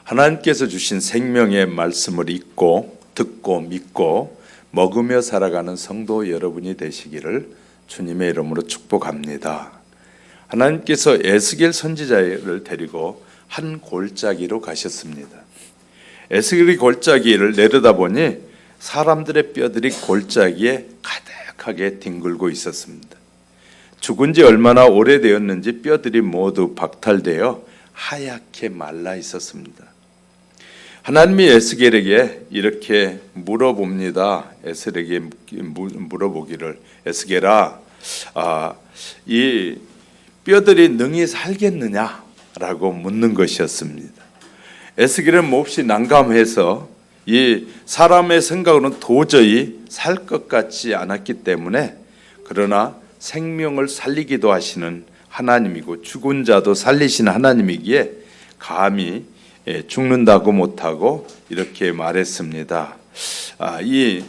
하나님께서 주신 생명의 말씀을 읽고 듣고 믿고 먹으며 살아가는 성도 여러분이 되시기를 주님의 이름으로 축복합니다. 하나님께서 에스겔 선지자를 데리고 한 골짜기로 가셨습니다. 에스겔이 골짜기를 내려다보니 사람들의 뼈들이 골짜기에 가득하게 뒹굴고 있었습니다. 죽은 지 얼마나 오래되었는지 뼈들이 모두 박탈되어 하얗게 말라 있었습니다. 하나님이 에스겔에게 이렇게 물어봅니다. 에스겔에게 물어보기를, 에스겔아, 이 뼈들이 능히 살겠느냐라고 묻는 것이었습니다. 에스겔은 몹시 난감해서 이 사람의 생각으로는 도저히 살 것 같지 않았기 때문에, 그러나 생명을 살리기도 하시는 하나님이고 죽은 자도 살리시는 하나님이기에 감히 죽는다고 못하고 이렇게 말했습니다. 이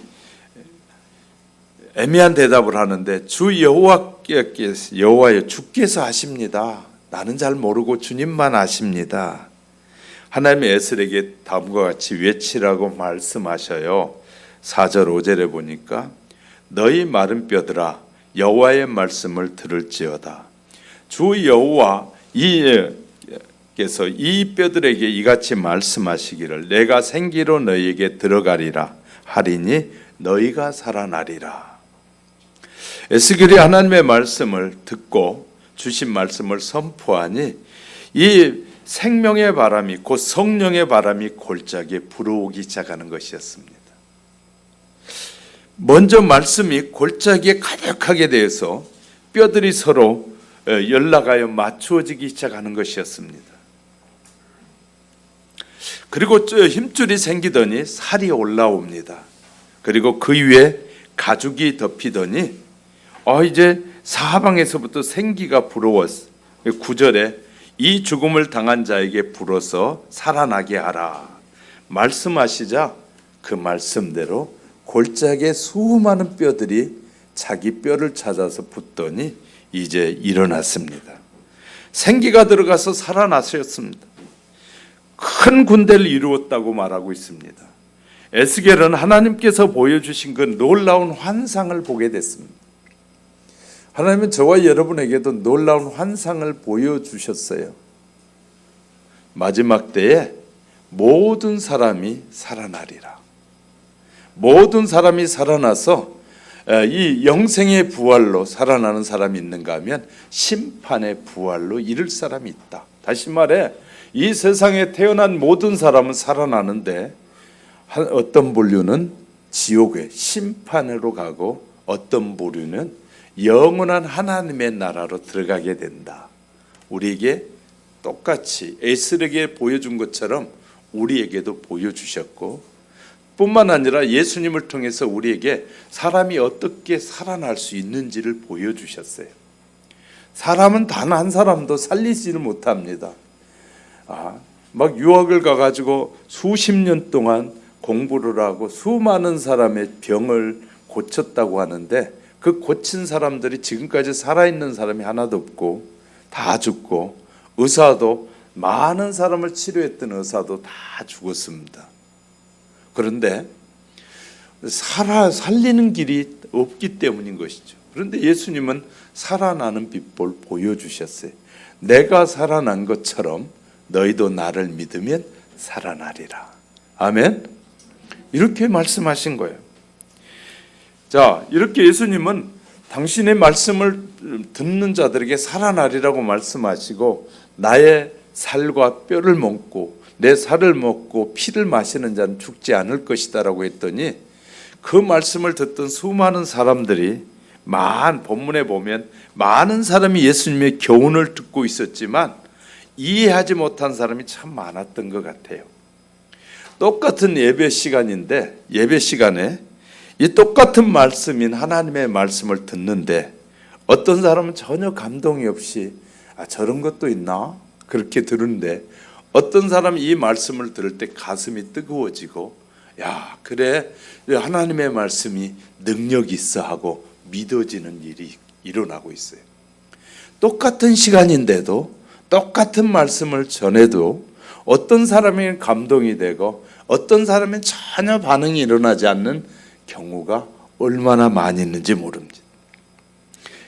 애매한 대답을 하는데, 주 여호와여 주께서 하십니다. 나는 잘 모르고 주님만 아십니다. 하나님이 에스겔에게 다음과 같이 외치라고 말씀하셔요. 4절 5절에 보니까 너희 마른 뼈들아 여호와의 말씀을 들을지어다. 주 여호와 께서 이 뼈들에게 이같이 말씀하시기를 내가 생기로 너희에게 들어가리라 하리니 너희가 살아나리라. 에스겔이 하나님의 말씀을 듣고 주신 말씀을 선포하니 이 생명의 바람이 곧 성령의 바람이 골짜기에 불어오기 시작하는 것이었습니다. 먼저 말씀이 골짜기에 가득하게 되어서 뼈들이 서로 연락하여 맞추어지기 시작하는 것이었습니다. 그리고 힘줄이 생기더니 살이 올라옵니다. 그리고 그 위에 가죽이 덮이더니 이제 사방에서부터 생기가 불어왔어. 9절에 이 죽음을 당한 자에게 불어서 살아나게 하라 말씀하시자 그 말씀대로 골짜기에 수많은 뼈들이 자기 뼈를 찾아서 붙더니 이제 일어났습니다. 생기가 들어가서 살아나셨습니다. 큰 군대를 이루었다고 말하고 있습니다. 에스겔은 하나님께서 보여주신 그 놀라운 환상을 보게 됐습니다. 하나님은 저와 여러분에게도 놀라운 환상을 보여주셨어요. 마지막 때에 모든 사람이 살아나리라. 모든 사람이 살아나서 이 영생의 부활로 살아나는 사람이 있는가 하면 심판의 부활로 이를 사람이 있다. 다시 말해 이 세상에 태어난 모든 사람은 살아나는데 어떤 부류는 지옥의 심판으로 가고 어떤 부류는 영원한 하나님의 나라로 들어가게 된다. 우리에게 똑같이 에스겔에게 보여준 것처럼 우리에게도 보여주셨고, 뿐만 아니라 예수님을 통해서 우리에게 사람이 어떻게 살아날 수 있는지를 보여주셨어요. 사람은 단 한 사람도 살리지를 못합니다. 막 유학을 가가지고 수십 년 동안 공부를 하고 수많은 사람의 병을 고쳤다고 하는데, 그 고친 사람들이 지금까지 살아있는 사람이 하나도 없고 다 죽고, 의사도 많은 사람을 치료했던 의사도 다 죽었습니다. 그런데 살리는 길이 없기 때문인 것이죠. 그런데 예수님은 살아나는 빛을 보여주셨어요. 내가 살아난 것처럼 너희도 나를 믿으면 살아나리라. 아멘. 이렇게 말씀하신 거예요. 자, 이렇게 예수님은 당신의 말씀을 듣는 자들에게 살아나리라고 말씀하시고, 나의 살과 뼈를 먹고 내 살을 먹고 피를 마시는 자는 죽지 않을 것이다 라고 했더니, 그 말씀을 듣던 수많은 사람들이 본문에 보면 많은 사람이 예수님의 교훈을 듣고 있었지만 이해하지 못한 사람이 참 많았던 것 같아요. 똑같은 예배 시간인데, 예배 시간에 이 똑같은 말씀인 하나님의 말씀을 듣는데 어떤 사람은 전혀 감동이 없이 저런 것도 있나? 그렇게 들은데, 어떤 사람이 이 말씀을 들을 때 가슴이 뜨거워지고, 야, 그래, 하나님의 말씀이 능력이 있어 하고 믿어지는 일이 일어나고 있어요. 똑같은 시간인데도 똑같은 말씀을 전해도 어떤 사람에게는 감동이 되고 어떤 사람은 전혀 반응이 일어나지 않는 경우가 얼마나 많이 있는지 모릅니다.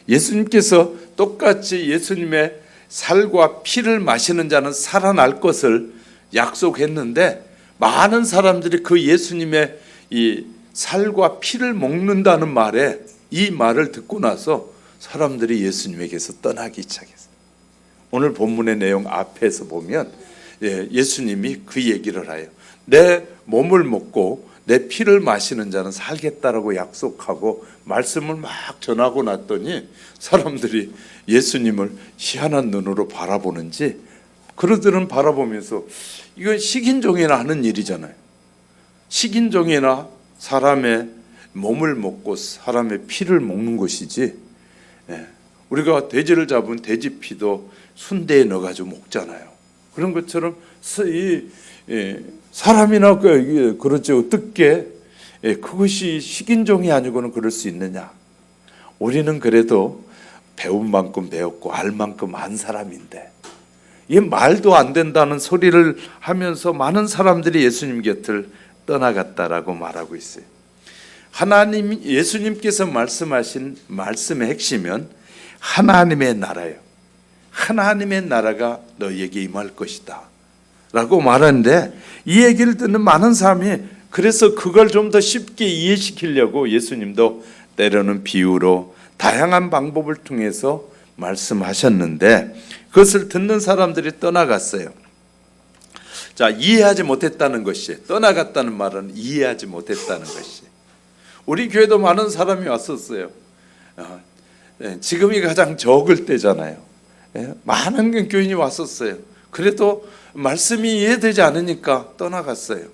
예수님께서 똑같이 예수님의 살과 피를 마시는 자는 살아날 것을 약속했는데 많은 사람들이 그 예수님의 이 살과 피를 먹는다는 말에 이 말을 듣고 나서 사람들이 예수님에게서 떠나기 시작했어요. 오늘 본문의 내용 앞에서 보면 예수님이 그 얘기를 해요. 내 몸을 먹고 내 피를 마시는 자는 살겠다라고 약속하고 말씀을 막 전하고 났더니 사람들이 예수님을 희한한 눈으로 바라보는지 그들은 바라보면서 이건 식인종이나 하는 일이잖아요. 식인종이나 사람의 몸을 먹고 사람의 피를 먹는 것이지 우리가 돼지를 잡은 돼지 피도 순대에 넣어가지고 먹잖아요. 그런 것처럼 사람이나 그렇지 어떻게 그것이 식인종이 아니고는 그럴 수 있느냐. 우리는 그래도 배운 만큼 배웠고 알 만큼 안 사람인데 이 말도 안 된다는 소리를 하면서 많은 사람들이 예수님 곁을 떠나갔다라고 말하고 있어요. 하나님 예수님께서 말씀하신 말씀의 핵심은 하나님의 나라예요. 하나님의 나라가 너희에게 임할 것이다 라고 말하는데 이 얘기를 듣는 많은 사람이 그래서 그걸 좀 더 쉽게 이해시키려고 예수님도 때로는 비유로 다양한 방법을 통해서 말씀하셨는데 그것을 듣는 사람들이 떠나갔어요. 자, 이해하지 못했다는 것이 떠나갔다는 말은 이해하지 못했다는 것이 우리 교회도 많은 사람이 왔었어요. 지금이 가장 적을 때잖아요. 많은 교인이 왔었어요. 그래도 말씀이 이해되지 않으니까 떠나갔어요.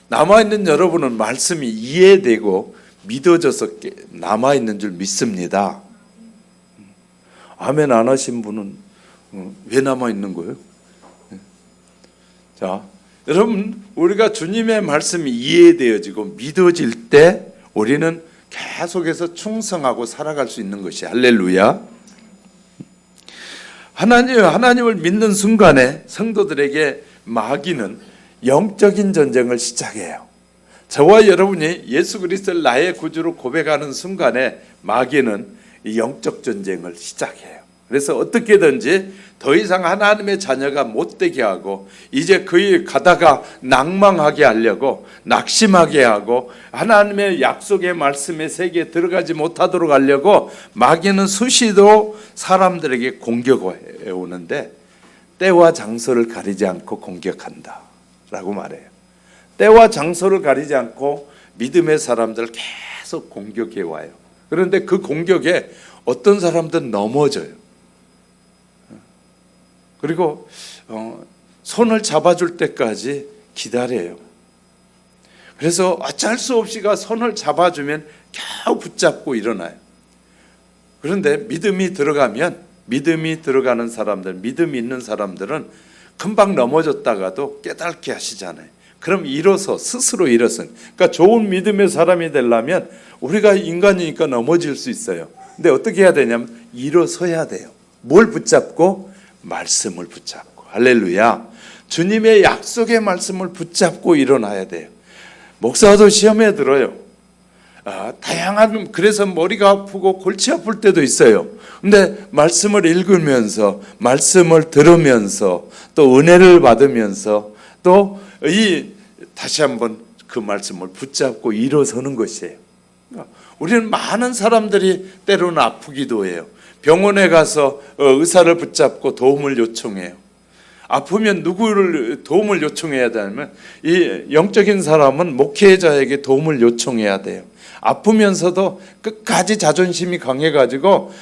남아있는 여러분은 말씀이 이해되고 믿어져서 남아있는 줄 믿습니다. 아멘 안 하신 분은 왜 남아있는 거예요? 자, 여러분 우리가 주님의 말씀이 이해되어지고 믿어질 때 우리는 계속해서 충성하고 살아갈 수 있는 것이 할렐루야. 하나님을 믿는 순간에 성도들에게 마귀는 영적인 전쟁을 시작해요. 저와 여러분이 예수 그리스도를 나의 구주로 고백하는 순간에 마귀는 영적 전쟁을 시작해요. 그래서 어떻게든지 더 이상 하나님의 자녀가 못되게 하고 이제 그의 가다가 낭망하게 하려고 낙심하게 하고 하나님의 약속의 말씀의 세계에 들어가지 못하도록 하려고 마귀는 수시로 사람들에게 공격해 오는데 때와 장소를 가리지 않고 공격한다 라고 말해요. 때와 장소를 가리지 않고 믿음의 사람들을 계속 공격해 와요. 그런데 그 공격에 어떤 사람들은 넘어져요. 그리고 손을 잡아줄 때까지 기다려요. 그래서 어쩔 수 없이가 손을 잡아주면 겨우 붙잡고 일어나요. 그런데 믿음이 들어가는 사람들, 믿음이 있는 사람들은 금방 넘어졌다가도 깨닫게 하시잖아요. 그럼 스스로 일어서. 그러니까 좋은 믿음의 사람이 되려면 우리가 인간이니까 넘어질 수 있어요. 근데 어떻게 해야 되냐면 일어서야 돼요. 뭘 붙잡고? 말씀을 붙잡고. 할렐루야. 주님의 약속의 말씀을 붙잡고 일어나야 돼요. 목사도 시험에 들어요. 다양한 그래서 머리가 아프고 골치 아플 때도 있어요. 근데 말씀을 읽으면서 말씀을 들으면서 또 은혜를 받으면서 또 다시 한번 그 말씀을 붙잡고 일어서는 것이에요. 우리는 많은 사람들이 때로는 아프기도 해요. 병원에 가서 의사를 붙잡고 도움을 요청해요. 아프면 누구를 도움을 요청해야 되냐면 이 영적인 사람은 목회자에게 도움을 요청해야 돼요. 아프면서도 끝까지 자존심이 강해가지고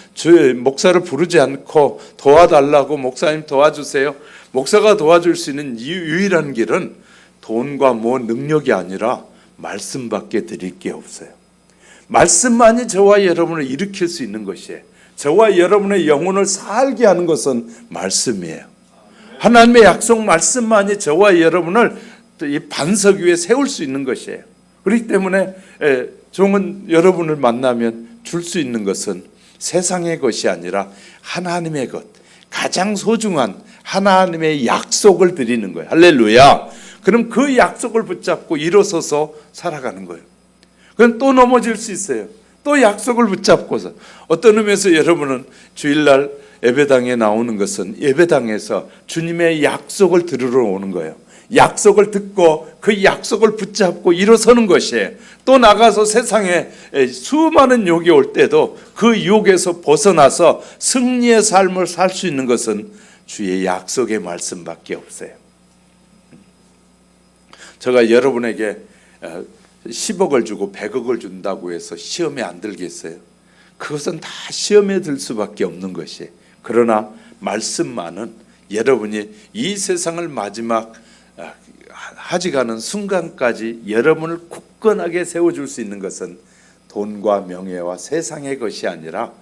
목사를 부르지 않고 도와달라고 목사님 도와주세요. 목사가 도와줄 수 있는 유일한 길은 돈과 능력이 아니라 말씀밖에 드릴 게 없어요. 말씀만이 저와 여러분을 일으킬 수 있는 것이에요. 저와 여러분의 영혼을 살게 하는 것은 말씀이에요. 하나님의 약속 말씀만이 저와 여러분을 이 반석 위에 세울 수 있는 것이에요. 그렇기 때문에 종은 여러분을 만나면 줄 수 있는 것은 세상의 것이 아니라 하나님의 것, 가장 소중한 하나님의 약속을 드리는 거예요. 할렐루야. 그럼 그 약속을 붙잡고 일어서서 살아가는 거예요. 그럼 또 넘어질 수 있어요. 또 약속을 붙잡고서. 어떤 의미에서 여러분은 주일날 예배당에 나오는 것은 예배당에서 주님의 약속을 들으러 오는 거예요. 약속을 듣고 그 약속을 붙잡고 일어서는 것이에요. 또 나가서 세상에 수많은 유혹이 올 때도 그 유혹에서 벗어나서 승리의 삶을 살 수 있는 것은 주의 약속의 말씀밖에 없어요. 제가 여러분에게 10억을 주고 100억을 준다고 해서 시험에 안 들겠어요? 그것은 다 시험에 들 수밖에 없는 것이에요. 그러나 말씀만은 여러분이 이 세상을 마지막 하지 않은 순간까지 여러분을 굳건하게 세워줄 수 있는 것은 돈과 명예와 세상의 것이 아니라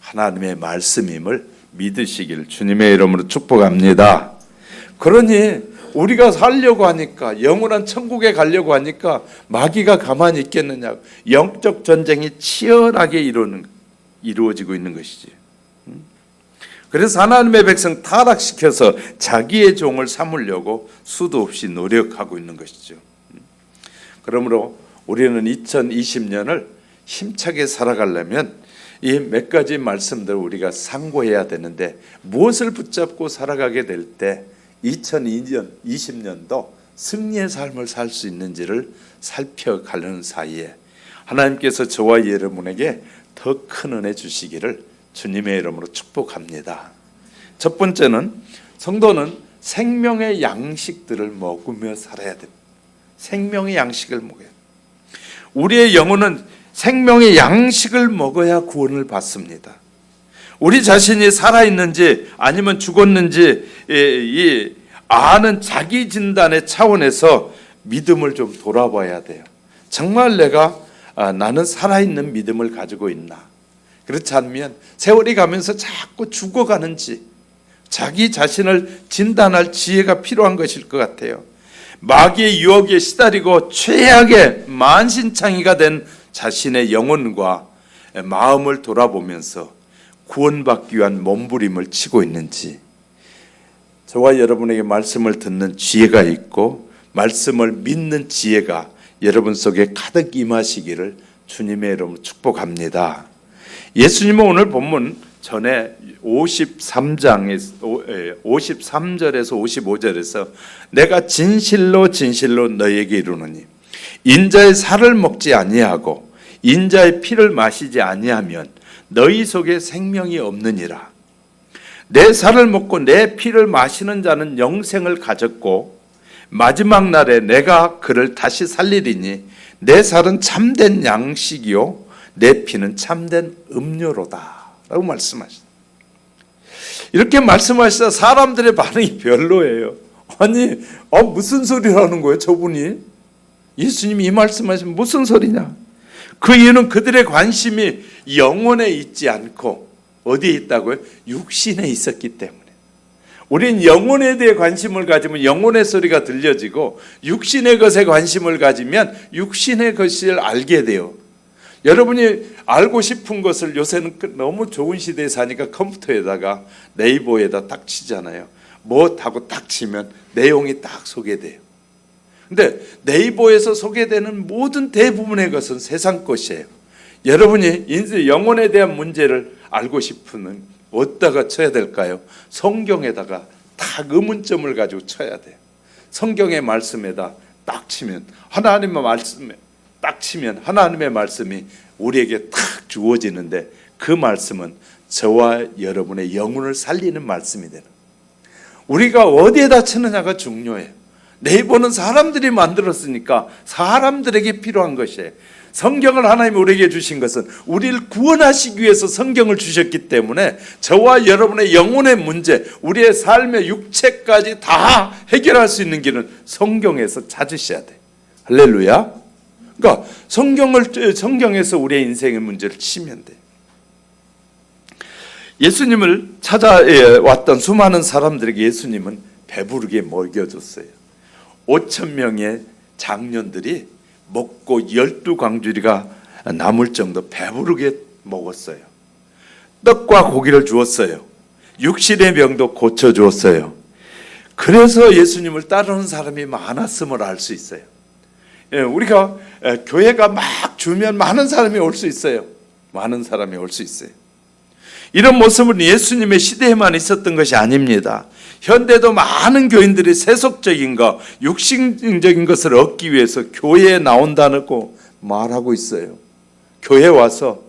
하나님의 말씀임을 믿으시길 주님의 이름으로 축복합니다. 그러니 우리가 살려고 하니까, 영원한 천국에 가려고 하니까 마귀가 가만히 있겠느냐. 영적 전쟁이 치열하게 이루어지고 있는 것이지. 그래서 하나님의 백성 타락시켜서 자기의 종을 삼으려고 수도 없이 노력하고 있는 것이죠. 그러므로 우리는 2020년을 힘차게 살아가려면 이 몇 가지 말씀들을 우리가 상고해야 되는데, 무엇을 붙잡고 살아가게 될 때 2020년도 승리의 삶을 살 수 있는지를 살펴가려는 사이에 하나님께서 저와 여러분에게 더 큰 은혜 주시기를 주님의 이름으로 축복합니다. 첫 번째는, 성도는 생명의 양식들을 먹으며 살아야 됩니다. 생명의 양식을 먹어야 됩니다. 우리의 영혼은 생명의 양식을 먹어야 구원을 받습니다. 우리 자신이 살아있는지 아니면 죽었는지 이 아는 자기 진단의 차원에서 믿음을 좀 돌아봐야 돼요. 정말 내가 나는 살아있는 믿음을 가지고 있나? 그렇지 않으면 세월이 가면서 자꾸 죽어가는지 자기 자신을 진단할 지혜가 필요한 것일 것 같아요. 마귀의 유혹에 시달리고 최악의 만신창이가 된 자신의 영혼과 마음을 돌아보면서 구원받기 위한 몸부림을 치고 있는지, 저와 여러분에게 말씀을 듣는 지혜가 있고 말씀을 믿는 지혜가 여러분 속에 가득 임하시기를 주님의 이름으로 축복합니다. 예수님은 오늘 본문 전에 53절에서 55절에서 내가 진실로 진실로 너에게 이르노니 인자의 살을 먹지 아니하고 인자의 피를 마시지 아니하면 너희 속에 생명이 없느니라. 내 살을 먹고 내 피를 마시는 자는 영생을 가졌고 마지막 날에 내가 그를 다시 살리리니 내 살은 참된 양식이요 내 피는 참된 음료로다 라고 말씀하시다. 이렇게 말씀하시다 사람들의 반응이 별로예요. 아니 무슨 소리라는 거예요 저분이? 예수님이 이 말씀하시면 무슨 소리냐? 그 이유는 그들의 관심이 영혼에 있지 않고 어디에 있다고요? 육신에 있었기 때문에. 우린 영혼에 대해 관심을 가지면 영혼의 소리가 들려지고 육신의 것에 관심을 가지면 육신의 것을 알게 돼요. 여러분이 알고 싶은 것을 요새는 너무 좋은 시대에 사니까 컴퓨터에다가 네이버에다 딱 치잖아요. 뭐 하고 딱 치면 내용이 딱 소개돼요. 근데 네이버에서 소개되는 모든 대부분의 것은 세상 것이에요. 여러분이 영혼에 대한 문제를 알고 싶으면 어디다가 쳐야 될까요? 성경에다가 딱 의문점을 가지고 쳐야 돼요. 성경의 말씀에다 딱 치면 하나님의 말씀에 딱 치면 하나님의 말씀이 우리에게 딱 주어지는데, 그 말씀은 저와 여러분의 영혼을 살리는 말씀이 되는 거예요. 우리가 어디에다 치느냐가 중요해요. 네이버는 사람들이 만들었으니까 사람들에게 필요한 것이에요. 성경을 하나님이 우리에게 주신 것은 우리를 구원하시기 위해서 성경을 주셨기 때문에 저와 여러분의 영혼의 문제, 우리의 삶의 육체까지 다 해결할 수 있는 길은 성경에서 찾으셔야 돼요. 할렐루야. 그러니까 성경에서 우리의 인생의 문제를 치면 돼요. 예수님을 찾아왔던 수많은 사람들에게 예수님은 배부르게 먹여줬어요. 5,000명의 장년들이 먹고 12광주리가 남을 정도 배부르게 먹었어요. 떡과 고기를 주었어요. 육신의 병도 고쳐주었어요. 그래서 예수님을 따르는 사람이 많았음을 알 수 있어요. 우리가 교회가 막 주면 많은 사람이 올 수 있어요. 많은 사람이 올 수 있어요. 이런 모습은 예수님의 시대에만 있었던 것이 아닙니다. 현대도 많은 교인들이 세속적인 것, 육신적인 것을 얻기 위해서 교회에 나온다고 말하고 있어요. 교회 와서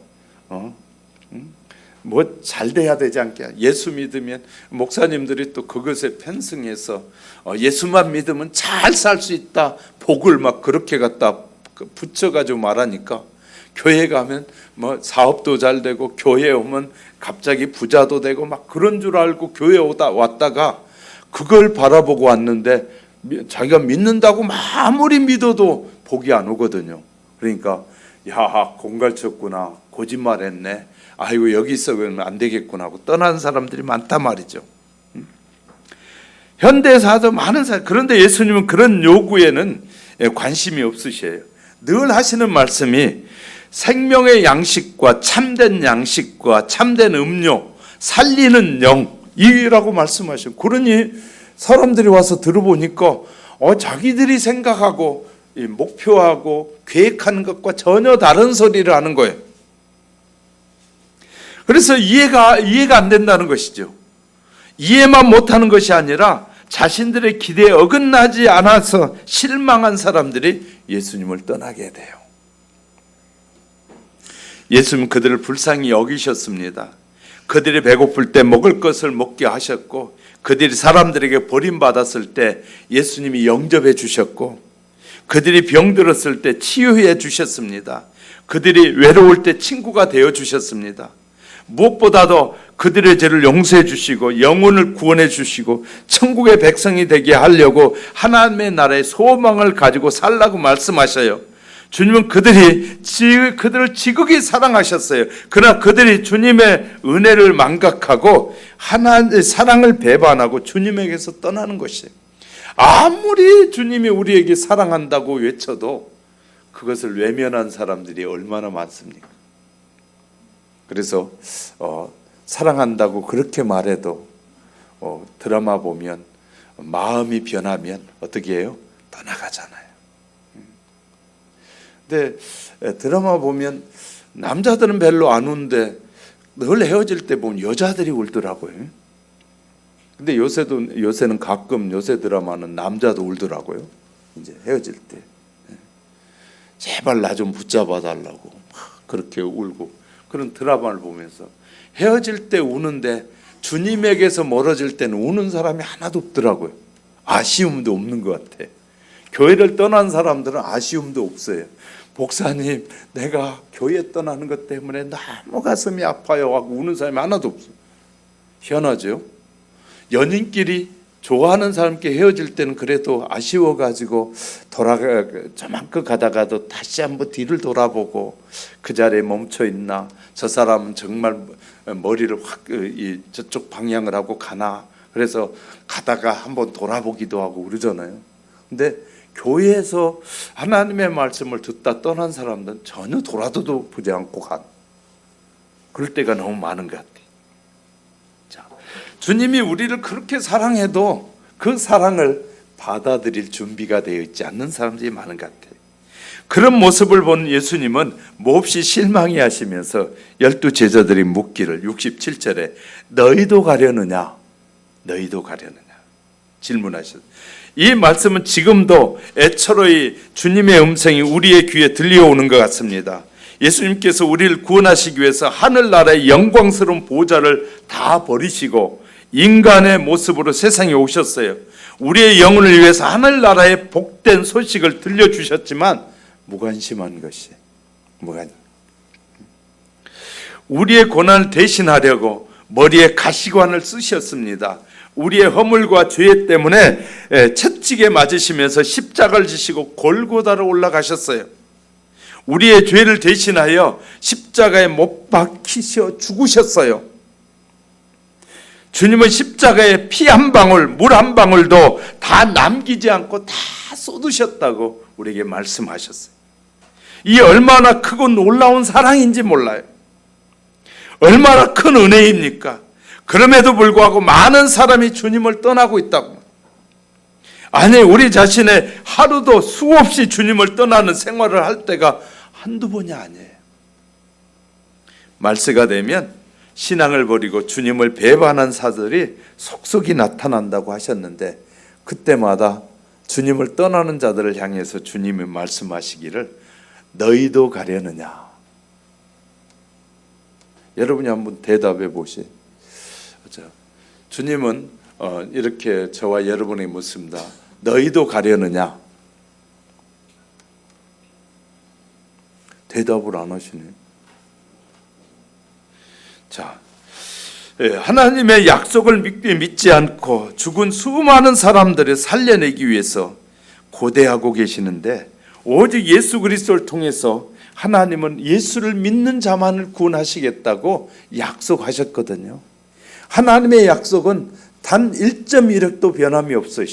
뭐 잘 돼야 되지 않게, 예수 믿으면 목사님들이 또 그것에 편승해서 예수만 믿으면 잘 살 수 있다, 복을 막 그렇게 갖다 붙여가지고 말하니까 교회 가면 뭐 사업도 잘 되고 교회 오면 갑자기 부자도 되고 막 그런 줄 알고 교회 왔다가 그걸 바라보고 왔는데 자기가 믿는다고 아무리 믿어도 복이 안 오거든요. 그러니까 야, 공갈쳤구나, 거짓말했네, 아이고 여기 있어 그러면 안 되겠구나 하고 떠난 사람들이 많단 말이죠. 현대사도 많은 사람. 그런데 예수님은 그런 요구에는 관심이 없으셔요. 늘 하시는 말씀이 생명의 양식과 참된 양식과 참된 음료, 살리는 영이라고 말씀하셔요. 그러니 사람들이 와서 들어보니까 자기들이 생각하고 목표하고 계획하는 것과 전혀 다른 소리를 하는 거예요. 그래서 이해가 안 된다는 것이죠. 이해만 못하는 것이 아니라 자신들의 기대에 어긋나지 않아서 실망한 사람들이 예수님을 떠나게 돼요. 예수님은 그들을 불쌍히 여기셨습니다. 그들이 배고플 때 먹을 것을 먹게 하셨고, 그들이 사람들에게 버림받았을 때 예수님이 영접해 주셨고, 그들이 병들었을 때 치유해 주셨습니다. 그들이 외로울 때 친구가 되어 주셨습니다. 무엇보다도 그들의 죄를 용서해 주시고 영혼을 구원해 주시고 천국의 백성이 되게 하려고 하나님의 나라의 소망을 가지고 살라고 말씀하셔요. 주님은 그들을 지극히 사랑하셨어요. 그러나 그들이 주님의 은혜를 망각하고 하나님의 사랑을 배반하고 주님에게서 떠나는 것이에요. 아무리 주님이 우리에게 사랑한다고 외쳐도 그것을 외면한 사람들이 얼마나 많습니까? 그래서 사랑한다고 그렇게 말해도 드라마 보면 마음이 변하면 어떻게 해요? 떠나가잖아요. 근데 드라마 보면 남자들은 별로 안 우는데 늘 헤어질 때 보면 여자들이 울더라고요. 근데 요새는 가끔 요새 드라마는 남자도 울더라고요. 이제 헤어질 때 제발 나 좀 붙잡아 달라고 그렇게 울고, 그런 드라마를 보면서 헤어질 때 우는데 주님에게서 멀어질 때는 우는 사람이 하나도 없더라고요. 아쉬움도 없는 것 같아. 교회를 떠난 사람들은 아쉬움도 없어요. 목사님, 내가 교회 떠나는 것 때문에 너무 가슴이 아파요 하고 우는 사람이 하나도 없어요. 희한하죠? 연인끼리 좋아하는 사람께 헤어질 때는 그래도 아쉬워가지고 저만큼 가다가도 다시 한번 뒤를 돌아보고 그 자리에 멈춰 있나, 저 사람은 정말 머리를 확 저쪽 방향을 하고 가나, 그래서 가다가 한번 돌아보기도 하고 그러잖아요. 근데 교회에서 하나님의 말씀을 듣다 떠난 사람들은 전혀 돌아도 보지 않고 간, 그럴 때가 너무 많은 것 같아요. 주님이 우리를 그렇게 사랑해도 그 사랑을 받아들일 준비가 되어 있지 않는 사람들이 많은 것 같아요. 그런 모습을 본 예수님은 몹시 실망이 하시면서 12 제자들이 묻기를 67절에 너희도 가려느냐? 너희도 가려느냐? 질문하셨어요. 이 말씀은 지금도 애처로이 주님의 음성이 우리의 귀에 들려오는 것 같습니다. 예수님께서 우리를 구원하시기 위해서 하늘나라의 영광스러운 보좌를 다 버리시고 인간의 모습으로 세상에 오셨어요. 우리의 영혼을 위해서 하늘나라의 복된 소식을 들려주셨지만 무관심한 것이 우리의 고난을 대신하려고 머리에 가시관을 쓰셨습니다. 우리의 허물과 죄 때문에 채찍에 맞으시면서 십자가를 지시고 골고다로 올라가셨어요. 우리의 죄를 대신하여 십자가에 못 박히셔 죽으셨어요. 주님은 십자가에 피 한 방울, 물 한 방울도 다 남기지 않고 다 쏟으셨다고 우리에게 말씀하셨어요. 이 얼마나 크고 놀라운 사랑인지 몰라요. 얼마나 큰 은혜입니까? 그럼에도 불구하고 많은 사람이 주님을 떠나고 있다고. 아니, 우리 자신의 하루도 수없이 주님을 떠나는 생활을 할 때가 한두 번이 아니에요. 말세가 되면 신앙을 버리고 주님을 배반한 사들이 속속이 나타난다고 하셨는데, 그때마다 주님을 떠나는 자들을 향해서 주님이 말씀하시기를 너희도 가려느냐. 여러분이 한번 대답해 보세요. 주님은 이렇게 저와 여러분에게 묻습니다. 너희도 가려느냐? 대답을 안 하시네. 자, 하나님의 약속을 믿지 않고 죽은 수많은 사람들을 살려내기 위해서 고대하고 계시는데, 오직 예수 그리스도를 통해서 하나님은 예수를 믿는 자만을 구원하시겠다고 약속하셨거든요. 하나님의 약속은 단 1.1획도 변함이 없어요.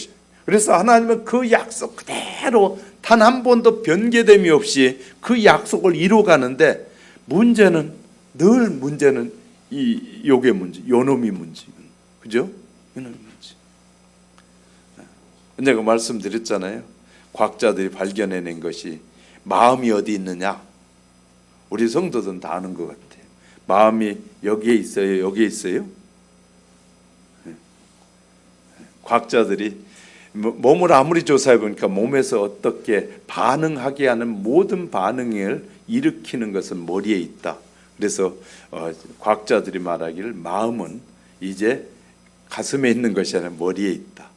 그래서 하나님은 그 약속 그대로 단 한 번도 변개됨이 없이 그 약속을 이루어가는데, 문제는 이 요게 문제, 요놈이 문제, 그죠? 요놈이 문제. 내가 말씀드렸잖아요. 과학자들이 발견해낸 것이 마음이 어디 있느냐? 우리 성도들은 다 아는 것 같아요. 마음이 여기에 있어요, 여기에 있어요? 과학자들이 몸을 아무리 조사해 보니까 몸에서 어떻게 반응하게 하는 모든 반응을 일으키는 것은 머리에 있다. 그래서 과학자들이 말하기를 마음은 이제 가슴에 있는 것이 아니라 머리에 있다.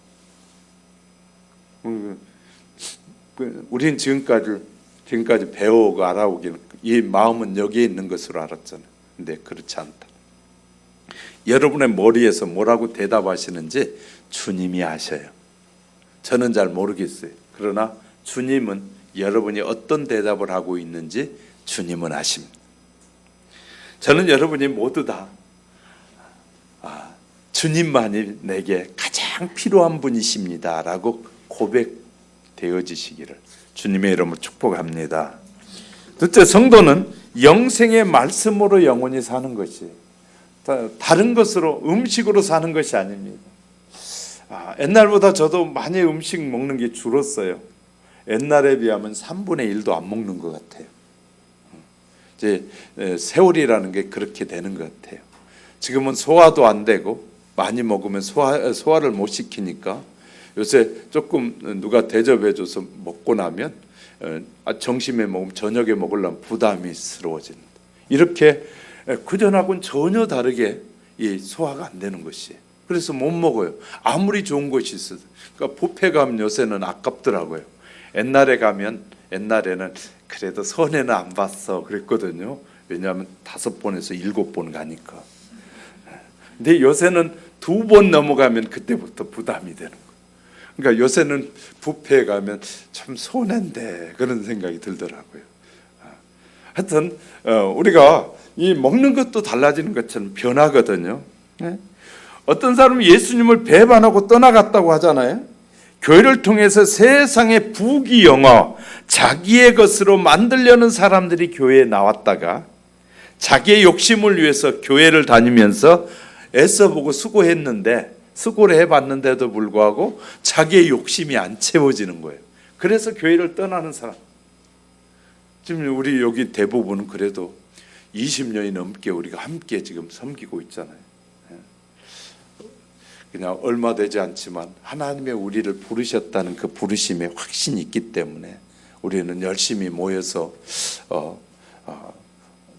우리는 지금까지 배우고 알아오기는 이 마음은 여기에 있는 것으로 알았잖아요. 근데 그렇지 않다. 여러분의 머리에서 뭐라고 대답하시는지 주님이 아셔요. 저는 잘 모르겠어요. 그러나 주님은 여러분이 어떤 대답을 하고 있는지 주님은 아십니다. 저는 여러분이 모두 다 주님만이 내게 가장 필요한 분이십니다 라고 고백되어지시기를 주님의 이름으로 축복합니다. 둘째, 성도는 영생의 말씀으로 영원히 사는 것이, 다른 것으로 음식으로 사는 것이 아닙니다. 옛날보다 저도 많이 음식 먹는 게 줄었어요. 옛날에 비하면 3분의 1도 안 먹는 것 같아요. 이제 세월이라는 게 그렇게 되는 것 같아요. 지금은 소화도 안 되고 많이 먹으면 소화를 못 시키니까 요새 조금 누가 대접해줘서 먹고 나면 점심에 먹으면 저녁에 먹으려면 부담스러워집니다. 이렇게 그전하고는 전혀 다르게 소화가 안 되는 것이에요. 그래서 못 먹어요. 아무리 좋은 것이 있어도. 그러니까 뷔페 가면 요새는 아깝더라고요. 옛날에는 그래도 손해는 안 봤어 그랬거든요. 왜냐하면 5번에서 7번 가니까. 근데 요새는 2번 넘어가면 그때부터 부담이 되는 거예요. 그러니까 요새는 뷔페에 가면 참 손해인데 그런 생각이 들더라고요. 하여튼 우리가 이 먹는 것도 달라지는 것처럼 변하거든요. 어떤 사람은 예수님을 배반하고 떠나갔다고 하잖아요. 교회를 통해서 세상의 부귀영화, 자기의 것으로 만들려는 사람들이 교회에 나왔다가 자기의 욕심을 위해서 교회를 다니면서 애써보고 수고를 해봤는데도 불구하고 자기의 욕심이 안 채워지는 거예요. 그래서 교회를 떠나는 사람, 지금 우리 여기 대부분은 그래도 20년이 넘게 우리가 함께 지금 섬기고 있잖아요. 그냥 얼마 되지 않지만 하나님의 우리를 부르셨다는 그 부르심에 확신이 있기 때문에 우리는 열심히 모여서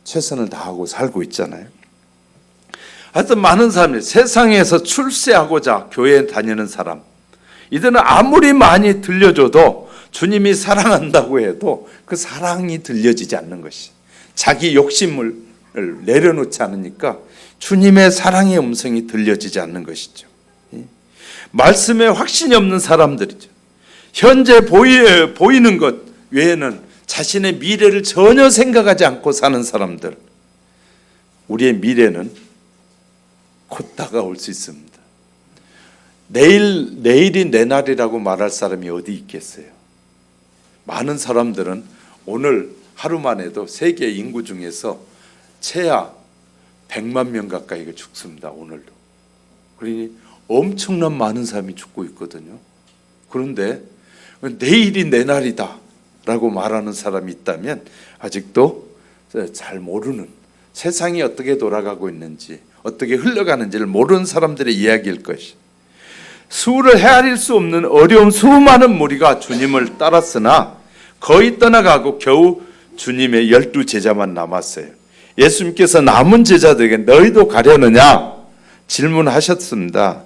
최선을 다하고 살고 있잖아요. 하여튼 많은 사람이 세상에서 출세하고자 교회에 다니는 사람, 이들은 아무리 많이 들려줘도 주님이 사랑한다고 해도 그 사랑이 들려지지 않는 것이, 자기 욕심을 내려놓지 않으니까 주님의 사랑의 음성이 들려지지 않는 것이죠. 말씀에 확신이 없는 사람들이죠. 현재 보이는 것 외에는 자신의 미래를 전혀 생각하지 않고 사는 사람들, 우리의 미래는 곧 다가올 수 있습니다. 내일이 내 날이라고 말할 사람이 어디 있겠어요? 많은 사람들은 오늘 하루만 해도 세계 인구 중에서 최하 100만 명 가까이가 죽습니다. 오늘도. 그러니 엄청난 많은 사람이 죽고 있거든요. 그런데 내일이 내 날이다 라고 말하는 사람이 있다면 아직도 잘 모르는, 세상이 어떻게 돌아가고 있는지, 어떻게 흘러가는지를 모르는 사람들의 이야기일 것이. 수를 헤아릴 수 없는 어려운 수많은 무리가 주님을 따랐으나 거의 떠나가고 겨우 주님의 12 제자만 남았어요. 예수님께서 남은 제자들에게 너희도 가려느냐 질문하셨습니다.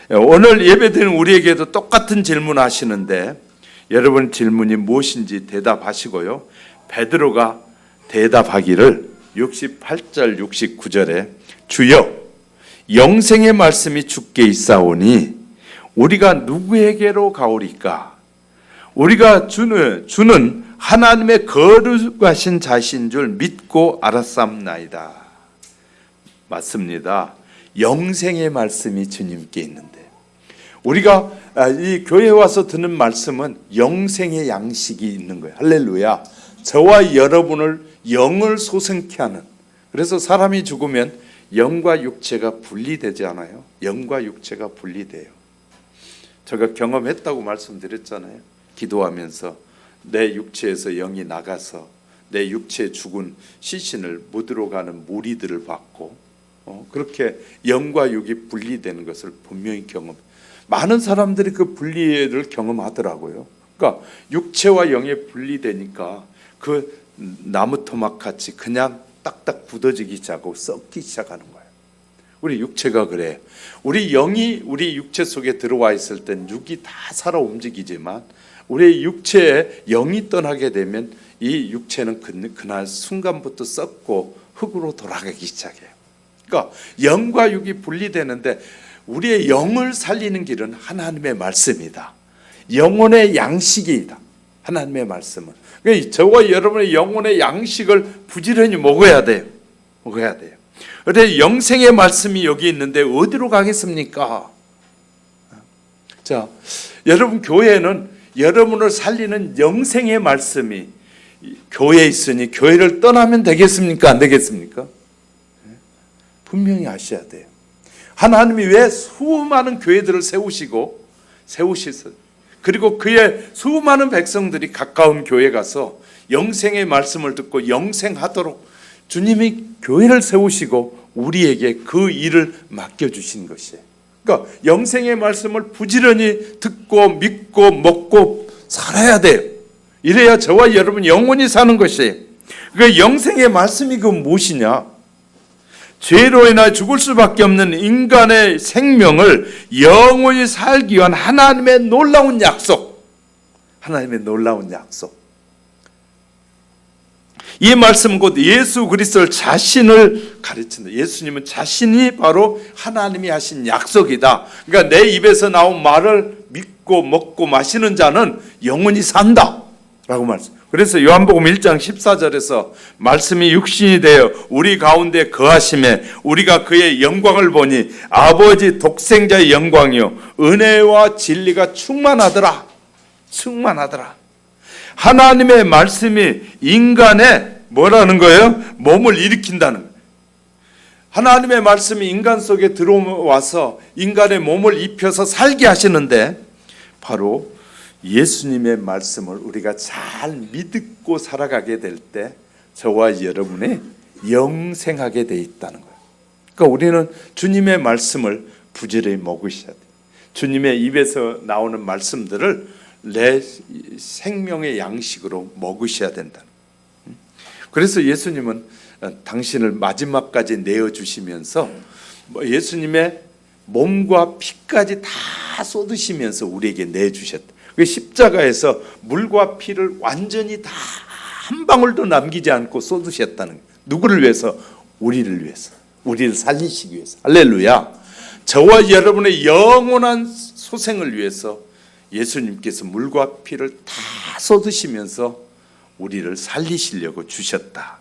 오늘 예배드리는 우리에게도 똑같은 질문 하시는데 여러분 질문이 무엇인지 대답하시고요. 베드로가 대답하기를 68절 69절에 주여 영생의 말씀이 주께 있사오니 우리가 누구에게로 가오리까? 우리가 주는 하나님의 거룩하신 자신 줄 믿고 알았사옵나이다. 맞습니다. 영생의 말씀이 주님께 있는데 우리가 이 교회에 와서 듣는 말씀은 영생의 양식이 있는 거예요. 할렐루야. 저와 여러분을 영을 소생케 하는, 그래서 사람이 죽으면 영과 육체가 분리되지 않아요? 영과 육체가 분리돼요. 제가 경험했다고 말씀드렸잖아요. 기도하면서 내 육체에서 영이 나가서 내 육체에 죽은 시신을 묻으러 가는 무리들을 봤고 그렇게 영과 육이 분리되는 것을 분명히 많은 사람들이 그 분리를 경험하더라고요. 그러니까 육체와 영이 분리되니까 그 나무 토막 같이 그냥 딱딱 굳어지기 시작하고 썩기 시작하는 거예요. 우리 육체가 그래. 우리 영이 우리 육체 속에 들어와 있을 땐 육이 다 살아 움직이지만 우리의 육체에 영이 떠나게 되면 이 육체는 그날 순간부터 썩고 흙으로 돌아가기 시작해요. 그러니까 영과 육이 분리되는데 우리의 영을 살리는 길은 하나님의 말씀이다. 영혼의 양식이다. 하나님의 말씀은. 그러니까 저와 여러분의 영혼의 양식을 부지런히 먹어야 돼요. 먹어야 돼요. 그런데 영생의 말씀이 여기 있는데 어디로 가겠습니까? 자, 여러분 교회는 여러분을 살리는 영생의 말씀이 교회에 있으니 교회를 떠나면 되겠습니까? 안 되겠습니까? 분명히 아셔야 돼요. 하나님이 왜 수많은 교회들을 세우셨어요? 그리고 그의 수많은 백성들이 가까운 교회 가서 영생의 말씀을 듣고 영생하도록 주님이 교회를 세우시고 우리에게 그 일을 맡겨주신 것이에요. 그러니까 영생의 말씀을 부지런히 듣고 믿고 먹고 살아야 돼요. 이래야 저와 여러분 영원히 사는 것이에요. 그러니까 영생의 말씀이 그 무엇이냐? 죄로 인하여 죽을 수밖에 없는 인간의 생명을 영원히 살기 위한 하나님의 놀라운 약속. 하나님의 놀라운 약속. 이 말씀은 곧 예수 그리스도 자신을 가르친다. 예수님은 자신이 바로 하나님이 하신 약속이다. 그러니까 내 입에서 나온 말을 믿고 먹고 마시는 자는 영원히 산다 라고 말씀. 그래서 요한복음 1장 14절에서 말씀이 육신이 되어 우리 가운데 거하심에 우리가 그의 영광을 보니 아버지 독생자의 영광이요 은혜와 진리가 충만하더라. 충만하더라. 하나님의 말씀이 인간의 뭐라는 거예요? 몸을 일으킨다는 거예요. 하나님의 말씀이 인간 속에 들어와서 인간의 몸을 입혀서 살게 하시는데 바로 예수님의 말씀을 우리가 잘 믿고 살아가게 될 때 저와 여러분이 영생하게 돼 있다는 거예요. 그러니까 우리는 주님의 말씀을 부지런히 먹으셔야 돼요. 주님의 입에서 나오는 말씀들을 내 생명의 양식으로 먹으셔야 된다. 그래서 예수님은 당신을 마지막까지 내어주시면서 예수님의 몸과 피까지 다 쏟으시면서 우리에게 내주셨다. 십자가에서 물과 피를 완전히 다 한 방울도 남기지 않고 쏟으셨다는 거예요. 누구를 위해서? 우리를 위해서. 우리를 살리시기 위해서. 할렐루야. 저와 여러분의 영원한 소생을 위해서 예수님께서 물과 피를 다 쏟으시면서 우리를 살리시려고 주셨다.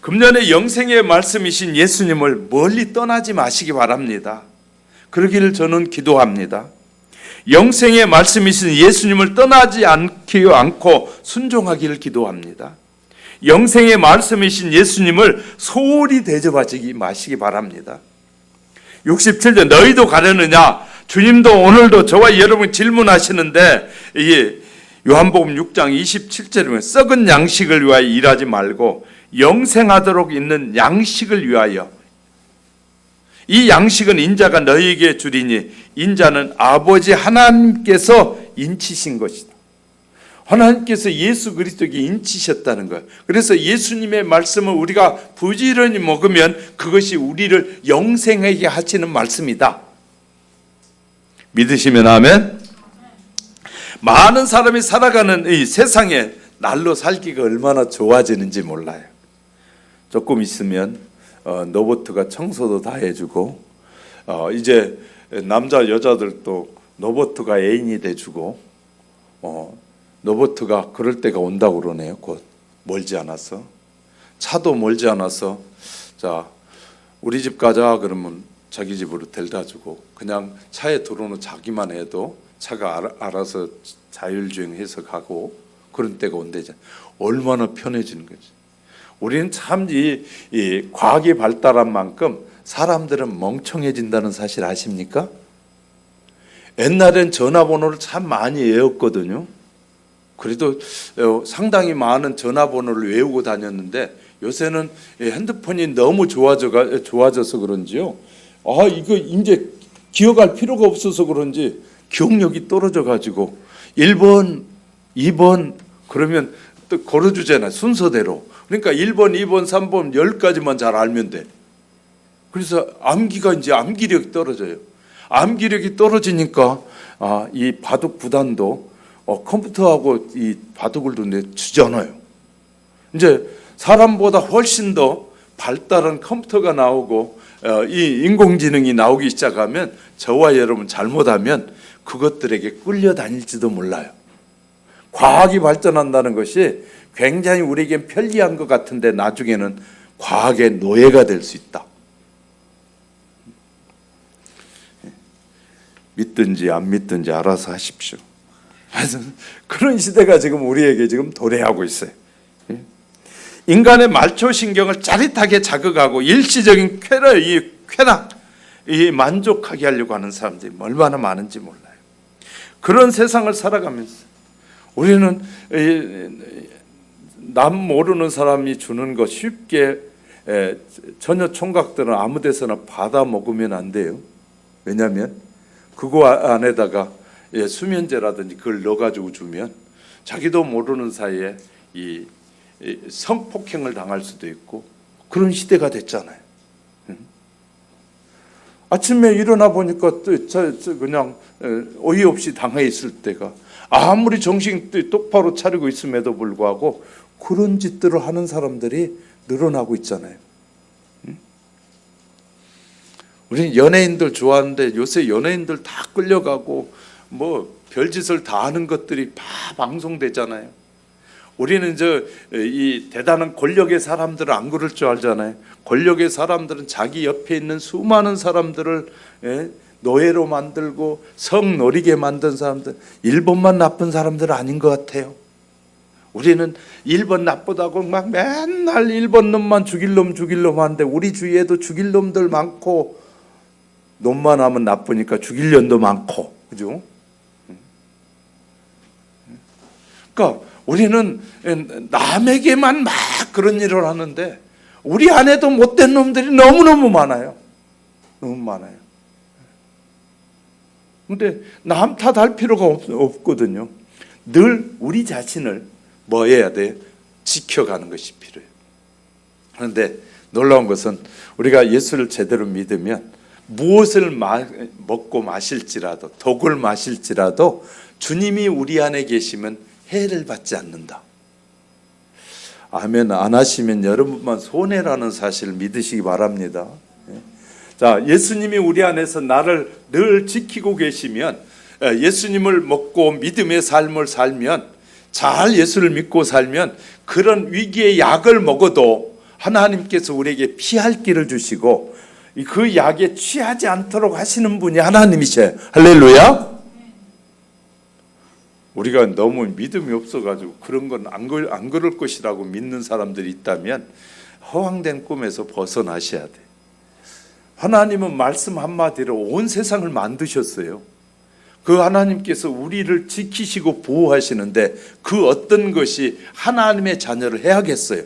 금년에 영생의 말씀이신 예수님을 멀리 떠나지 마시기 바랍니다. 그러기를 저는 기도합니다. 영생의 말씀이신 예수님을 떠나지 않고 순종하기를 기도합니다. 영생의 말씀이신 예수님을 소홀히 대접하지 마시기 바랍니다. 67절 너희도 가려느냐? 주님도 오늘도 저와 여러분 질문하시는데 이 요한복음 6장 27절에 보면 썩은 양식을 위하여 일하지 말고 영생하도록 있는 양식을 위하여, 이 양식은 인자가 너희에게 주리니 인자는 아버지 하나님께서 인치신 것이다. 하나님께서 예수 그리스도에게 인치셨다는 거예요. 그래서 예수님의 말씀을 우리가 부지런히 먹으면 그것이 우리를 영생하게 하시는 말씀이다. 믿으시면 아멘. 많은 사람이 살아가는 이 세상에 날로 살기가 얼마나 좋아지는지 몰라요. 조금 있으면 로봇가 청소도 다 해주고, 이제 남자 여자들도 로봇가 애인이 돼주고, 로봇가 그럴 때가 온다고 그러네요. 곧 멀지 않아서. 차도 멀지 않아서, 자 우리 집 가자 그러면 자기 집으로 데려다 주고, 그냥 차에 들어오는 자기만 해도 차가 알아서 자율주행해서 가고, 그런 때가 온대죠. 얼마나 편해지는 거지. 우리는 참 이 과학이 발달한 만큼 사람들은 멍청해진다는 사실 아십니까? 옛날엔 전화번호를 참 많이 외웠거든요. 그래도 상당히 많은 전화번호를 외우고 다녔는데, 요새는 핸드폰이 너무 좋아져서 그런지요, 이거 이제 기억할 필요가 없어서 그런지 기억력이 떨어져 가지고 1번, 2번 그러면 또 걸어주잖아요, 순서대로. 그러니까 1번, 2번, 3번 10가지만 잘 알면 돼. 그래서 암기력이 떨어져요. 암기력이 떨어지니까 이 바둑 구단도 컴퓨터하고 이 바둑을 두는데 주잖아요. 이제 사람보다 훨씬 더 발달한 컴퓨터가 나오고 이 인공지능이 나오기 시작하면 저와 여러분 잘못하면 그것들에게 끌려다닐지도 몰라요. 과학이 발전한다는 것이 굉장히 우리에겐 편리한 것 같은데 나중에는 과학의 노예가 될 수 있다. 믿든지 안 믿든지 알아서 하십시오. 그런 시대가 지금 우리에게 지금 도래하고 있어요. 인간의 말초신경을 짜릿하게 자극하고 일시적인 쾌락, 이 만족하게 하려고 하는 사람들이 얼마나 많은지 몰라요. 그런 세상을 살아가면서 우리는 남 모르는 사람이 주는 거 쉽게 전혀 총각들은 아무 데서나 받아 먹으면 안 돼요. 왜냐하면 그거 안에다가 수면제라든지 그걸 넣어가지고 주면 자기도 모르는 사이에 이 성폭행을 당할 수도 있고, 그런 시대가 됐잖아요. 아침에 일어나 보니까 그냥 어이없이 당해 있을 때가, 아무리 정신 똑바로 차리고 있음에도 불구하고 그런 짓들을 하는 사람들이 늘어나고 있잖아요. 우리는 연예인들 좋아하는데 요새 연예인들 다 끌려가고 뭐 별짓을 다 하는 것들이 다 방송되잖아요. 우리는 이 대단한 권력의 사람들은 안 그럴 줄 알잖아요. 권력의 사람들은 자기 옆에 있는 수많은 사람들을 노예로 만들고 성노리게 만든 사람들, 1번만 나쁜 사람들은 아닌 것 같아요. 우리는 1번 나쁘다고 막 맨날 1번 놈만 죽일 놈 하는데, 우리 주위에도 죽일 놈들 많고 놈만 하면 나쁘니까 죽일 년도 많고, 그죠? 그러니까 우리는 남에게만 막 그런 일을 하는데 우리 안에도 못된 놈들이 너무너무 많아요. 너무 많아요. 근데 남 탓할 필요가 없거든요. 늘 우리 자신을 뭐 해야 돼? 지켜가는 것이 필요해요. 그런데 놀라운 것은 우리가 예수를 제대로 믿으면 무엇을 먹고 마실지라도, 독을 마실지라도 주님이 우리 안에 계시면 해를 받지 않는다. 아멘. 안 하시면 여러분만 손해라는 사실을 믿으시기 바랍니다. 자, 예수님이 우리 안에서 나를 늘 지키고 계시면, 예수님을 먹고 믿음의 삶을 살면, 잘 예수를 믿고 살면 그런 위기의 약을 먹어도 하나님께서 우리에게 피할 길을 주시고 그 약에 취하지 않도록 하시는 분이 하나님이셔요. 할렐루야. 우리가 너무 믿음이 없어가지고 그런 건 안 그럴 것이라고 믿는 사람들이 있다면 허황된 꿈에서 벗어나셔야 돼. 하나님은 말씀 한마디로 온 세상을 만드셨어요. 그 하나님께서 우리를 지키시고 보호하시는데 그 어떤 것이 하나님의 자녀를 해야겠어요.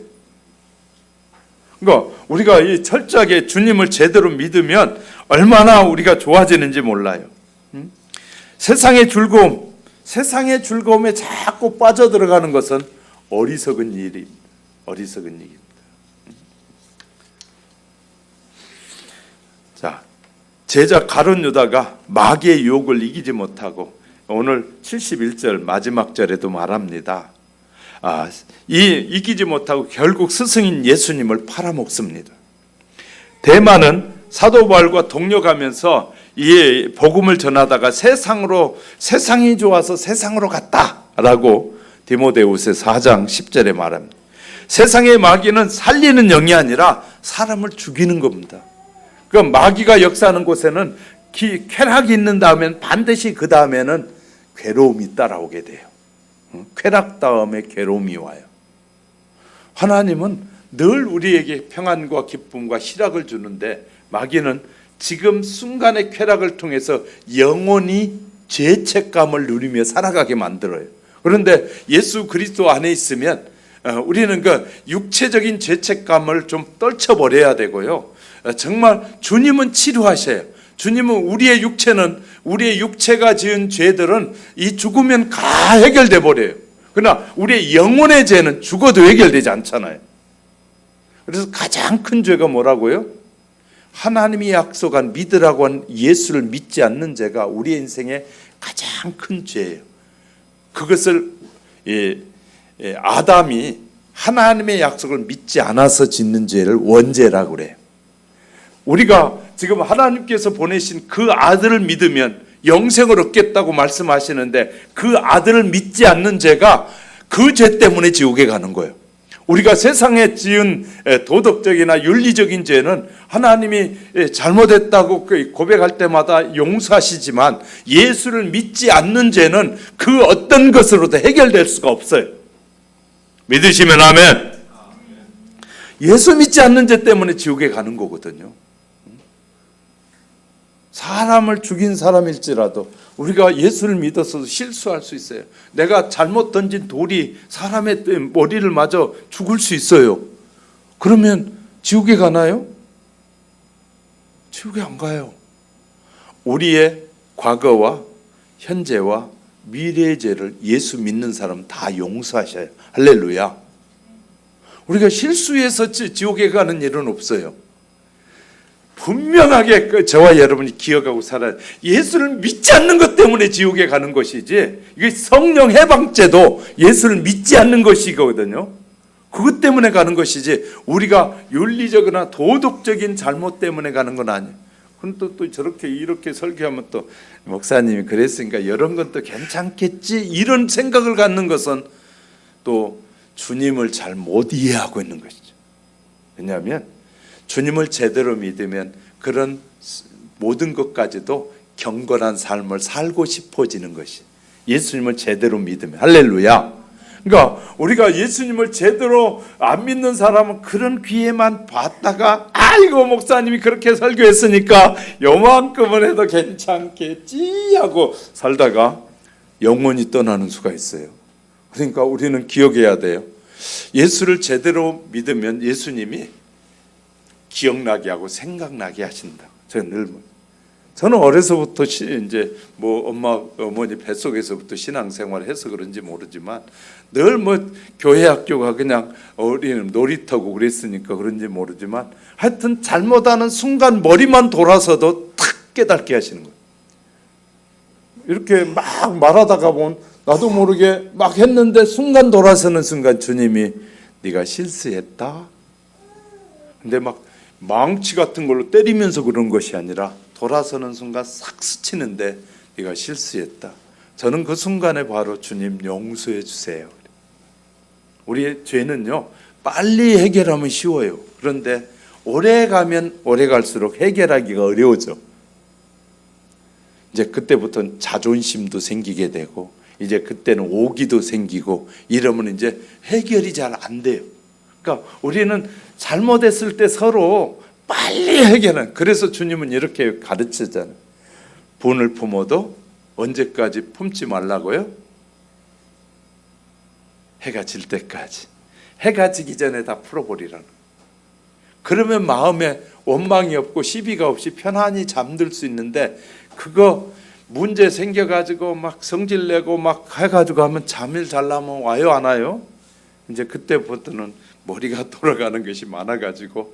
그러니까 우리가 이 철저하게 주님을 제대로 믿으면 얼마나 우리가 좋아지는지 몰라요. 세상의 즐거움에 자꾸 빠져들어가는 것은 어리석은 일입니다. 어리석은 일입니다. 자, 제자 가룟 유다가 마귀의 유혹을 이기지 못하고 오늘 71절 마지막 절에도 말합니다. 이기지 못하고 결국 스승인 예수님을 팔아먹습니다. 대만은 사도 바울과 동료가면서 이 복음을 전하다가 세상이 좋아서 세상으로 갔다라고 디모데후서 4장 10절에 말합니다. 세상의 마귀는 살리는 영이 아니라 사람을 죽이는 겁니다. 그 마귀가 역사하는 곳에는 쾌락이 있는 다음엔 반드시 그 다음에는 괴로움이 따라오게 돼요. 쾌락 다음에 괴로움이 와요. 하나님은 늘 우리에게 평안과 기쁨과 희락을 주는데 마귀는 지금 순간의 쾌락을 통해서 영원히 죄책감을 누리며 살아가게 만들어요. 그런데 예수 그리스도 안에 있으면 우리는 그 육체적인 죄책감을 좀 떨쳐버려야 되고요. 정말 주님은 치료하셔요. 주님은 우리의 육체가 지은 죄들은 이 죽으면 다 해결돼 버려요. 그러나 우리의 영혼의 죄는 죽어도 해결되지 않잖아요. 그래서 가장 큰 죄가 뭐라고요? 하나님이 약속한 믿으라고 한 예수를 믿지 않는 죄가 우리의 인생의 가장 큰 죄예요. 그것을 아담이 하나님의 약속을 믿지 않아서 짓는 죄를 원죄라고 그래요. 우리가 지금 하나님께서 보내신 그 아들을 믿으면 영생을 얻겠다고 말씀하시는데 그 아들을 믿지 않는 죄가 그 죄 때문에 지옥에 가는 거예요. 우리가 세상에 지은 도덕적이나 윤리적인 죄는 하나님이 잘못했다고 고백할 때마다 용서하시지만 예수를 믿지 않는 죄는 그 어떤 것으로도 해결될 수가 없어요. 믿으시면 아멘. 예수 믿지 않는 죄 때문에 지옥에 가는 거거든요. 사람을 죽인 사람일지라도 우리가 예수를 믿어서 실수할 수 있어요. 내가 잘못 던진 돌이 사람의 머리를 맞아 죽을 수 있어요. 그러면 지옥에 가나요? 지옥에 안 가요. 우리의 과거와 현재와 미래의 죄를 예수 믿는 사람은 다 용서하셔요. 할렐루야. 우리가 실수해서 지옥에 가는 일은 없어요. 분명하게 저와 여러분이 기억하고 살아야 예수를 믿지 않는 것 때문에 지옥에 가는 것이지, 이게 성령 해방죄도 예수를 믿지 않는 것이거든요. 그것 때문에 가는 것이지 우리가 윤리적이나 도덕적인 잘못 때문에 가는 건 아니에요. 그런데 또 저렇게 이렇게 설교하면 또 목사님이 그랬으니까 이런 건 또 괜찮겠지 이런 생각을 갖는 것은 또 주님을 잘 못 이해하고 있는 것이죠. 왜냐하면 주님을 제대로 믿으면 그런 모든 것까지도 경건한 삶을 살고 싶어지는 것이, 예수님을 제대로 믿으면. 할렐루야. 그러니까 우리가 예수님을 제대로 안 믿는 사람은 그런 기회만 봤다가 아이고 목사님이 그렇게 설교했으니까 요만큼은 해도 괜찮겠지 하고 살다가 영원히 떠나는 수가 있어요. 그러니까 우리는 기억해야 돼요. 예수를 제대로 믿으면 예수님이 기억나게 하고 생각나게 하신다. 저는 어려서부터 이제 엄마 어머니 뱃속에서부터 신앙생활을 해서 그런지 모르지만 늘 교회 학교가 그냥 어린 놀이터고 그랬으니까 그런지 모르지만 하여튼 잘못하는 순간 머리만 돌아서도 탁 깨닫게 하시는 거예요. 이렇게 막 말하다가 보면 나도 모르게 막 했는데 순간 돌아서는 순간 주님이 네가 실수했다. 근데 막 망치 같은 걸로 때리면서 그런 것이 아니라 돌아서는 순간 싹 스치는데 네가 실수했다. 저는 그 순간에 바로 주님 용서해 주세요. 우리의 죄는요 빨리 해결하면 쉬워요. 그런데 오래 가면 오래 갈수록 해결하기가 어려워져. 이제 그때부터는 자존심도 생기게 되고 이제 그때는 오기도 생기고 이러면 이제 해결이 잘 안 돼요. 그러니까 우리는 잘못했을 때 서로 빨리 해결하는. 그래서 주님은 이렇게 가르치잖아요. 분을 품어도 언제까지 품지 말라고요? 해가 질 때까지. 해가 지기 전에 다 풀어버리라는. 그러면 마음에 원망이 없고 시비가 없이 편안히 잠들 수 있는데, 그거 문제 생겨가지고 막 성질내고 막 해가지고 하면 잠을 잘라면 와요, 안 와요? 이제 그때부터는 머리가 돌아가는 것이 많아가지고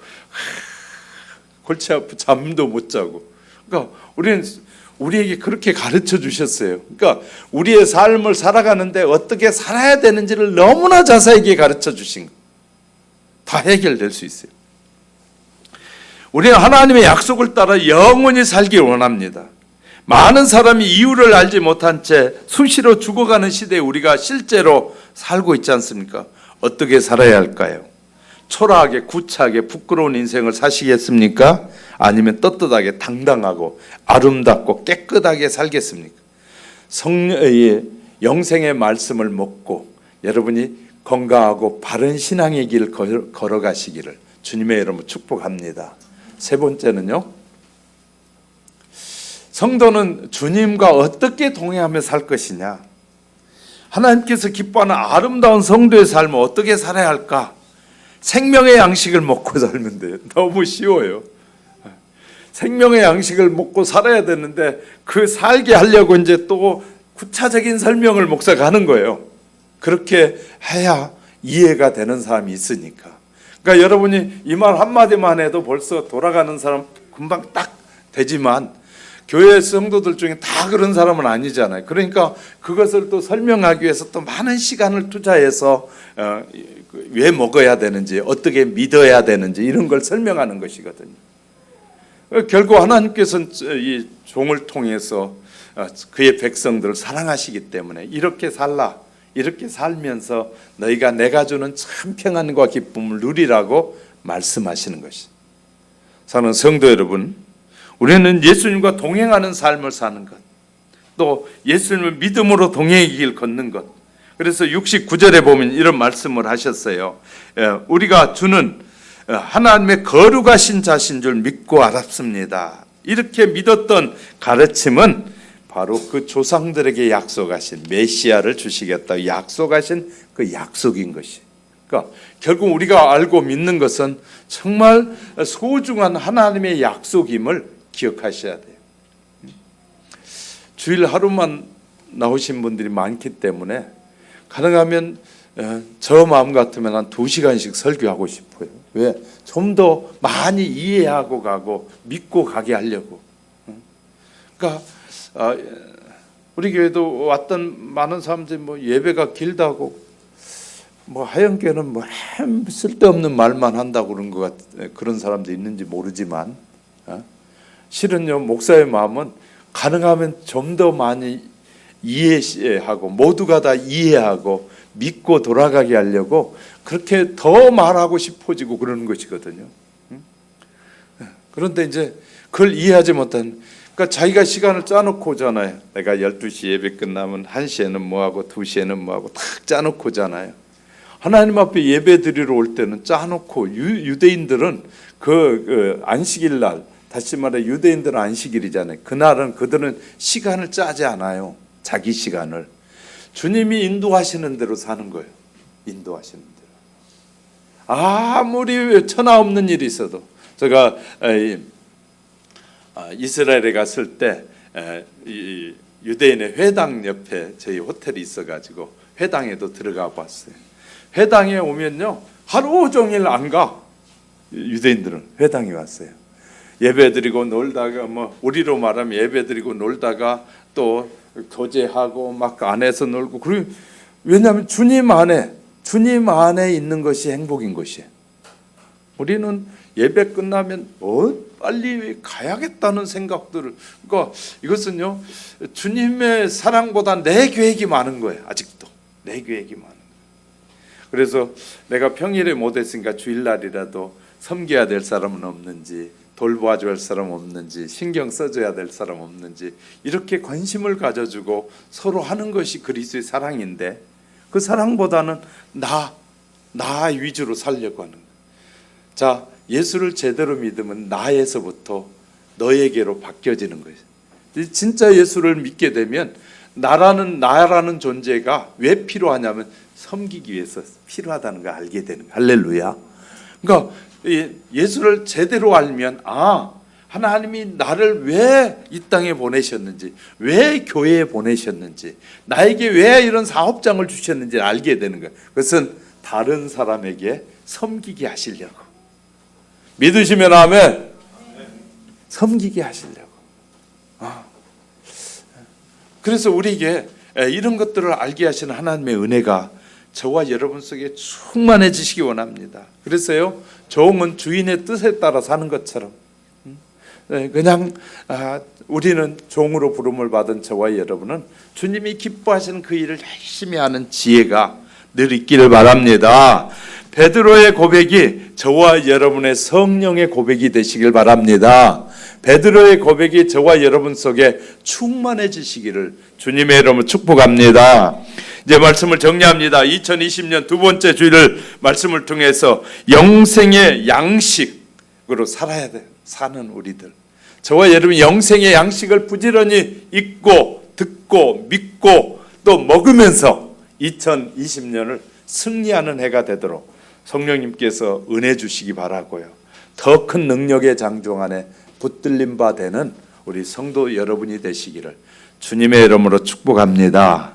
골치 아프 잠도 못 자고. 그러니까 우리에게 그렇게 가르쳐 주셨어요. 그러니까 우리의 삶을 살아가는데 어떻게 살아야 되는지를 너무나 자세하게 가르쳐 주신 거. 다 해결될 수 있어요. 우리는 하나님의 약속을 따라 영원히 살길 원합니다. 많은 사람이 이유를 알지 못한 채 수시로 죽어가는 시대에 우리가 실제로 살고 있지 않습니까? 어떻게 살아야 할까요? 초라하게 구차하게 부끄러운 인생을 사시겠습니까? 아니면 떳떳하게 당당하고 아름답고 깨끗하게 살겠습니까? 성령의 영생의 말씀을 먹고 여러분이 건강하고 바른 신앙의 길 걸어가시기를 주님의 이름으로 축복합니다. 세 번째는요, 성도는 주님과 어떻게 동행하며 살 것이냐. 하나님께서 기뻐하는 아름다운 성도의 삶을 어떻게 살아야 할까? 생명의 양식을 먹고 살면 돼요. 너무 쉬워요. 생명의 양식을 먹고 살아야 되는데 그 살게 하려고 이제 또 구체적인 설명을 목사가 하는 거예요. 그렇게 해야 이해가 되는 사람이 있으니까. 그러니까 여러분이 이 말 한마디만 해도 벌써 돌아가는 사람 금방 딱 되지만 교회 성도들 중에 다 그런 사람은 아니잖아요. 그러니까 그것을 또 설명하기 위해서 또 많은 시간을 투자해서 왜 먹어야 되는지, 어떻게 믿어야 되는지 이런 걸 설명하는 것이거든요. 결국 하나님께서는 이 종을 통해서 그의 백성들을 사랑하시기 때문에 이렇게 살라, 이렇게 살면서 너희가 내가 주는 참 평안과 기쁨을 누리라고 말씀하시는 것이. 사랑하는 성도 여러분, 우리는 예수님과 동행하는 삶을 사는 것, 또 예수님을 믿음으로 동행의 길 걷는 것. 그래서 69절에 보면 이런 말씀을 하셨어요. 우리가 주는 하나님의 거룩하신 자신 줄 믿고 알았습니다. 이렇게 믿었던 가르침은 바로 그 조상들에게 약속하신 메시아를 주시겠다 약속하신 그 약속인 것이. 그러니까 결국 우리가 알고 믿는 것은 정말 소중한 하나님의 약속임을 기억하셔야 돼요. 주일 하루만 나오신 분들이 많기 때문에 가능하면 저 마음 같으면 한 2시간씩 설교하고 싶어요. 왜? 좀 더 많이 이해하고 가고 믿고 가게 하려고. 그러니까 우리 교회도 왔던 많은 사람들이 뭐 예배가 길다고 뭐 하영교회는 뭐 쓸데없는 말만 한다고 그런 것 같, 그런 사람도 있는지 모르지만 실은요, 목사의 마음은 가능하면 좀 더 많이 이해하고 모두가 다 이해하고 믿고 돌아가게 하려고 그렇게 더 말하고 싶어지고 그러는 것이거든요. 그런데 이제 그걸 이해하지 못한, 그러니까 자기가 시간을 짜놓고 오잖아요. 내가 12시 예배 끝나면 1시에는 뭐하고 2시에는 뭐하고 딱 짜놓고 오잖아요. 하나님 앞에 예배 드리러 올 때는 짜놓고, 유대인들은 그 안식일 날, 다시 말해 유대인들은 안식일이잖아요. 그날은 그들은 시간을 짜지 않아요. 자기 시간을. 주님이 인도하시는 대로 사는 거예요. 인도하시는 대로. 아무리 천하 없는 일이 있어도. 제가 이스라엘에 갔을 때 유대인의 회당 옆에 저희 호텔이 있어가지고 회당에도 들어가 봤어요. 회당에 오면요, 하루 종일 안 가. 유대인들은 회당에 왔어요. 예배드리고 놀다가, 뭐 우리로 말하면 예배드리고 놀다가 또 교제하고 막 안에서 놀고. 그리고 왜냐하면 주님 안에 있는 것이 행복인 것이에요. 우리는 예배 끝나면 빨리 가야겠다는 생각들을. 그러니까 이것은요, 주님의 사랑보다 내 계획이 많은 거예요. 아직도 내 계획이 많은 거예요. 그래서 내가 평일에 못했으니까 주일날이라도 섬겨야 될 사람은 없는지, 돌봐줘야 할 사람 없는지, 신경 써줘야 될 사람 없는지, 이렇게 관심을 가져주고 서로 하는 것이 그리스도의 사랑인데, 그 사랑보다는 나 위주로 살려고 하는 거예요. 자, 예수를 제대로 믿으면 나에서부터 너에게로 바뀌어지는 거예요. 진짜 예수를 믿게 되면 나라는 존재가 왜 필요하냐면 섬기기 위해서 필요하다는 걸 알게 되는 거예요. 할렐루야. 그러니까 예수를 제대로 알면 하나님이 나를 왜 이 땅에 보내셨는지, 왜 교회에 보내셨는지, 나에게 왜 이런 사업장을 주셨는지 알게 되는 거예요. 그것은 다른 사람에게 섬기게 하시려고. 믿으시면 아멘. 섬기게 하시려고. 그래서 우리에게 이런 것들을 알게 하시는 하나님의 은혜가 저와 여러분 속에 충만해지시기 원합니다. 그래서요, 종은 주인의 뜻에 따라 사는 것처럼 그냥 우리는 종으로 부름을 받은 저와 여러분은 주님이 기뻐하시는 그 일을 열심히 하는 지혜가 늘 있기를 바랍니다. 베드로의 고백이 저와 여러분의 성령의 고백이 되시길 바랍니다. 베드로의 고백이 저와 여러분 속에 충만해지시기를 주님의 이름으로 축복합니다. 이제 말씀을 정리합니다. 2020년 두 번째 주일을 말씀을 통해서 영생의 양식으로 살아야 돼. 사는 우리들, 저와 여러분 영생의 양식을 부지런히 읽고 듣고 믿고 또 먹으면서 2020년을 승리하는 해가 되도록 성령님께서 은혜 주시기 바라고요. 더 큰 능력의 장종 안에 붙들림 바 되는 우리 성도 여러분이 되시기를 주님의 이름으로 축복합니다.